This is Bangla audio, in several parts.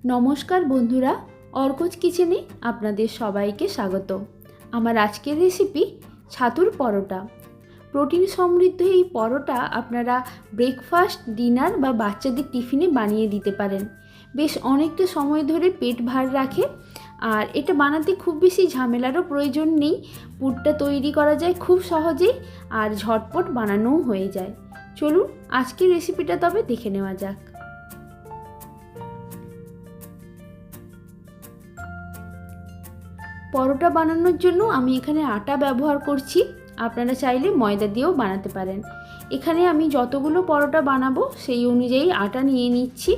নমস্কার বন্ধুরা, অর্কজ কিচেনে আপনাদের সবাইকে স্বাগত। আমার আজকের রেসিপি ছাতুর পরোটা। প্রোটিন সমৃদ্ধ এই পরোটা আপনারা ব্রেকফাস্ট, ডিনার বা বাচ্চাদের টিফিনে বানিয়ে দিতে পারেন। বেশ অনেকটা সময় ধরে পেট ভার রাখে, আর এটা বানাতে খুব বেশি ঝামেলারও প্রয়োজন নেই। পুরটা তৈরি করা যায় খুব সহজেই, আর ঝটপট বানানোও হয়ে যায়। চলুন আজকের রেসিপিটা তবে দেখে নেওয়া যাক। পরোটা বানানোর জন্য আমি এখানে আটা ব্যবহার করছি। আপনারা চাইলে ময়দা দিয়েও বানাতে পারেন। এখানে আমি যতগুলো পরোটা বানাবো সেই অনুযায়ী আটা নিয়ে নিচ্ছি।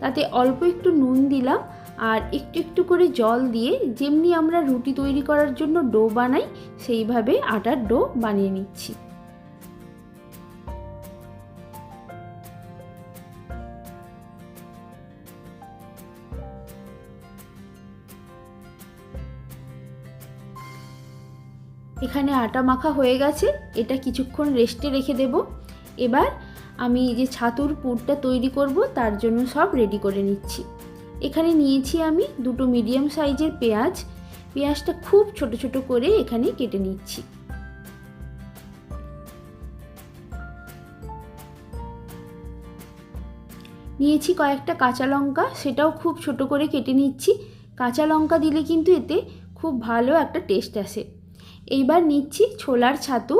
তাতে অল্প একটু নুন দিলাম, আর একটু একটু করে জল দিয়ে যেমনি আমরা রুটি তৈরি করার জন্য ডো বানাই সেইভাবে আটার ডো বানিয়ে নিচ্ছি। এখানে আটা মাখা হয়ে গেছে, এটা কিছুক্ষণ রেস্টে রেখে দেব। এবার আমি যে ছাতুর পুরটা তৈরি করব তার জন্য সব রেডি করে নিচ্ছি। এখানে নিয়েছি আমি দুটো মিডিয়াম সাইজের পেঁয়াজটা খুব ছোট ছোট করে এখানে কেটে নিচ্ছি। নিয়েছি কয়েকটা কাঁচা লঙ্কা, সেটাও খুব ছোট করে কেটে নিচ্ছি। কাঁচা লঙ্কা দিলে কিন্তু এতে খুব ভালো একটা টেস্ট আসে। এইবার নিচ্ছি ছোলার ছাতু।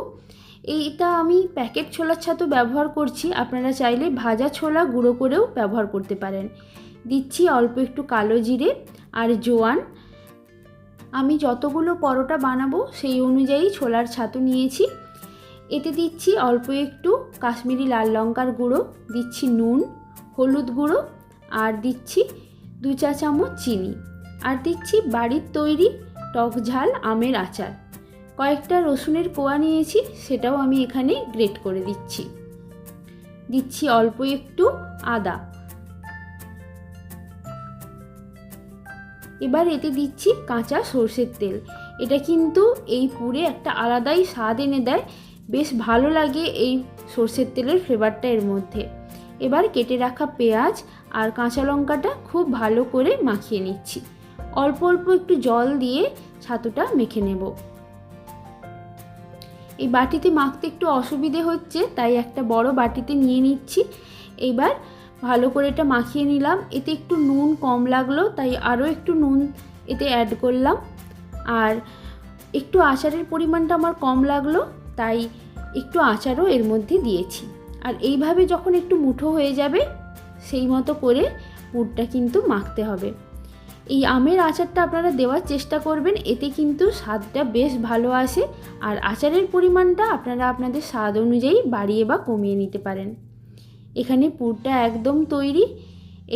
এইটা আমি প্যাকেট ছোলার ছাতু ব্যবহার করছি, আপনারা চাইলে ভাজা ছোলা গুঁড়ো করেও ব্যবহার করতে পারেন। দিচ্ছি অল্প একটু কালো জিরে আর জোয়ান। আমি যতগুলো পরোটা বানাবো সেই অনুযায়ী ছোলার ছাতু নিয়েছি। এতে দিচ্ছি অল্প একটু কাশ্মীরি লাল লঙ্কার গুঁড়ো, দিচ্ছি নুন, হলুদ গুঁড়ো, আর দিচ্ছি 2 চা চামচ চিনি, আর দিচ্ছি বাড়ির তৈরি টক ঝাল আমের আচার। কয়েকটা রসুনের কোয়া নিয়েছি, সেটাও আমি এখানে গ্রেট করে দিচ্ছি। দিচ্ছি অল্প একটু আদা। এবার এতে দিচ্ছি কাঁচা সরষের তেল। এটা কিন্তু এই পুরে একটা আলাদাই স্বাদ এনে দেয়, বেশ ভালো লাগে এই সরষের তেলের ফ্লেভারটা এর মধ্যে। এবার কেটে রাখা পেঁয়াজ আর কাঁচা লঙ্কাটা খুব ভালো করে মাখিয়ে নিচ্ছি। অল্প অল্প একটু জল দিয়ে ছাতুটা মেখে নেব। এই বাটিতে মাখতে একটু অসুবিধে হচ্ছে, তাই একটা বড় বাটিতে নিয়ে নিচ্ছি। এবার ভালো করে এটা মাখিয়ে নিলাম। এতে একটু নুন কম লাগলো, তাই আরও একটু নুন এতে অ্যাড করলাম। আর একটু আচারের পরিমাণটা আমার কম লাগলো, তাই একটু আচারও এর মধ্যে দিয়েছি। আর এইভাবে যখন একটু মুঠো হয়ে যাবে সেই মতো করে পুরটা কিন্তু মাখতে হবে। এই আমের আচারটা আপনারা দেওয়ার চেষ্টা করবেন, এতে কিন্তু স্বাদটা বেশ ভালো আসে। আর আচারের পরিমাণটা আপনারা আপনাদের স্বাদ অনুযায়ী বাড়িয়ে বা কমিয়ে নিতে পারেন। এখানে পুরটা একদম তৈরি।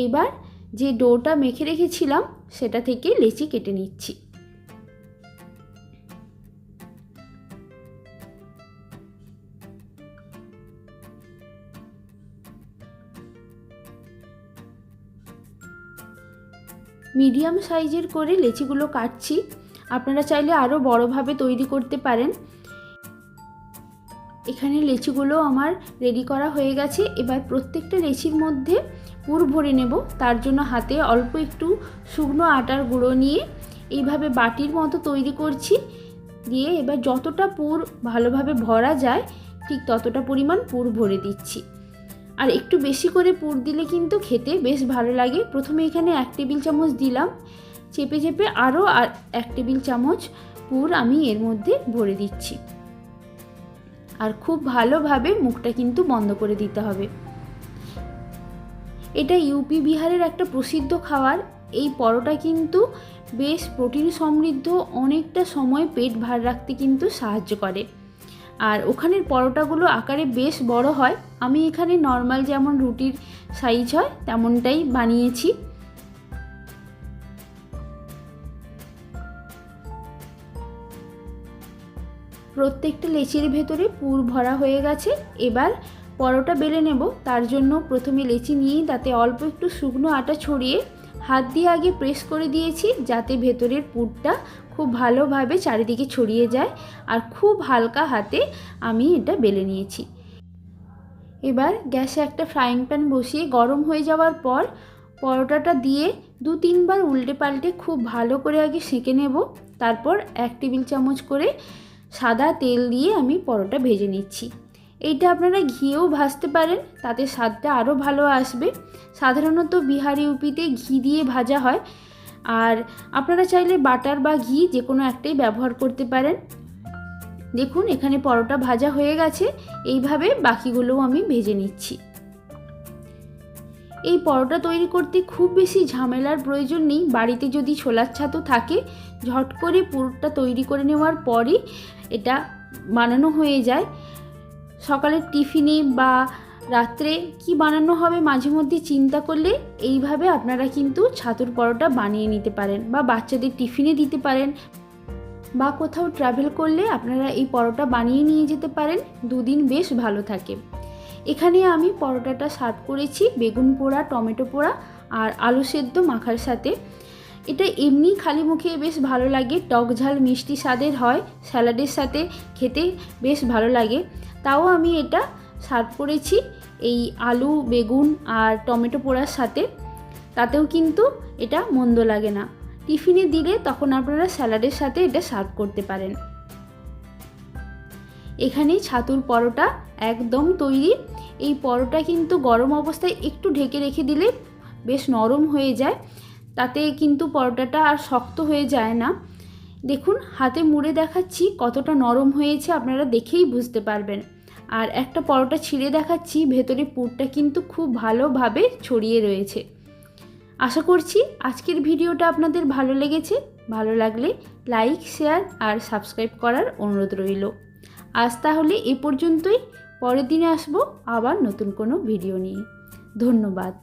এবার যে ডোটা মেখে রেখেছিলাম সেটা থেকে লেচি কেটে নিচ্ছি। মিডিয়াম সাইজের করে লেচিগুলো কাটছি। আপনারা চাইলে আরও বড়োভাবে তৈরি করতে পারেন। এখানে লেচিগুলো আমার রেডি করা হয়ে গেছে। এবার প্রত্যেকটা লেচির মধ্যে পুর ভরে নেব। তার জন্য হাতে অল্প একটু শুকনো আটার গুঁড়ো নিয়ে এইভাবে বাটির মতো তৈরি করছি। দিয়ে এবার যতটা পুর ভালোভাবে ভরা যায় ঠিক ততটা পরিমাণ পুর ভরে দিচ্ছি। আর একটু বেশি করে পুর দিলে কিন্তু খেতে বেশ ভালো লাগে। প্রথমে এখানে 1 টেবিল চামচ দিলাম, চেপে চেপে আরও 1 টেবিল চামচ পুর আমি এর মধ্যে ভরে দিচ্ছি। আর খুব ভালোভাবে মুখটা কিন্তু বন্ধ করে দিতে হবে। এটা ইউপি বিহারের একটা প্রসিদ্ধ খাবার। এই পরোটা কিন্তু বেশ প্রোটিন সমৃদ্ধ, অনেকটা সময় পেট ভার রাখতে কিন্তু সাহায্য করে। আর ওখানের পরোটাগুলো আকারে বেশ বড় হয়। আমি এখানে নর্মাল যেমন রুটির সাইজ হয় তেমনটাই বানিয়েছি। প্রত্যেকটা লেচির ভেতরে পুর ভরা হয়ে গেছে। এবার পরোটা বেলে নেব। তার জন্য প্রথমে লেচি নিয়ে তাতে অল্প একটু শুকনো আটা ছড়িয়ে হাত দিয়ে আগে প্রেস করে দিয়েছি, যাতে ভেতরের পুরটা খুব ভালোভাবে চারিদিকে ছড়িয়ে যায়। আর খুব হালকা হাতে আমি এটা বেলে নিয়েছি। এবার গ্যাসে একটা ফ্রাইং প্যান বসিয়ে গরম হয়ে যাওয়ার পর পরোটাটা দিয়ে 2-3 বার উল্টে পাল্টে খুব ভালো করে আগে সেঁকে নেব। তারপর 1 টেবিল চামচ করে সাদা তেল দিয়ে আমি পরোটা ভেজে নিচ্ছি। এইটা আপনারা ঘিয়েও ভাজতে পারেন, তাতে স্বাদটা আরও ভালো আসবে। সাধারণত বিহার ইউপিতে ঘি দিয়ে ভাজা হয়, আর আপনারা চাইলে বাটার বা ঘি যে কোনো একটাই ব্যবহার করতে পারেন। দেখুন এখানে পরোটা ভাজা হয়ে গেছে, এইভাবে বাকিগুলোও আমি ভেজে নিচ্ছি। এই পরোটা তৈরি করতে খুব বেশি ঝামেলার প্রয়োজন নেই। বাড়িতে যদি ছোলার ছাতু থাকে, ঝট করে পুরটা তৈরি করে নেওয়ার পরই এটা বানানো হয়ে যায়। সকালের টিফিনে বা রাত্রে কি বানানো হবে মাঝে মধ্যে চিন্তা করলে এইভাবে আপনারা কিন্তু ছাতুর পরোটা বানিয়ে নিতে পারেন, বা বাচ্চাদের টিফিনে দিতে পারেন, বা কোথাও ট্রাভেল করলে আপনারা এই পরোটা বানিয়ে নিয়ে যেতে পারেন। 2 দিন বেশ ভালো থাকে। এখানে আমি পরোটাটা সার্ভ করেছি বেগুন পোড়া, টমেটো পোড়া আর আলু সেদ্ধ মাখার সাথে। এটা এমনি খালি মুখে বেশ ভালো লাগে, টক ঝাল মিষ্টি স্বাদের হয়, স্যালাডের সাথে খেতে বেশ ভালো লাগে। তাও আমি এটা সার্ভ করেছি এই আলু, বেগুন আর টমেটো পোড়ার সাথে, তাতেও কিন্তু এটা মন্দ লাগে না। টিফিনে দিলে তখন আপনারা স্যালাডের সাথে এটা সার্ভ করতে পারেন। এখানে ছাতুর পরোটা একদম তৈরি। এই পরোটা কিন্তু গরম অবস্থায় একটু ঢেকে রেখে দিলে বেশ নরম হয়ে যায়, তাতে কিন্তু পরোটাটা আর শক্ত হয়ে যায় না। দেখুন হাতে মুড়ে দেখাচ্ছি কতটা নরম হয়েছে, আপনারা দেখেই বুঝতে পারবেন। আর একটা পরোটা ছিঁড়ে দেখাচ্ছি, ভেতরে পুরটা কিন্তু খুব ভালোভাবে ছড়িয়ে রয়েছে। আশা করছি আজকের ভিডিওটা আপনাদের ভালো লেগেছে। ভালো লাগলে লাইক, শেয়ার আর সাবস্ক্রাইব করার অনুরোধ রইল। আজ তাহলে এ পর্যন্তই। পরের দিনে আসবো আবার নতুন কোনো ভিডিও নিয়ে। ধন্যবাদ।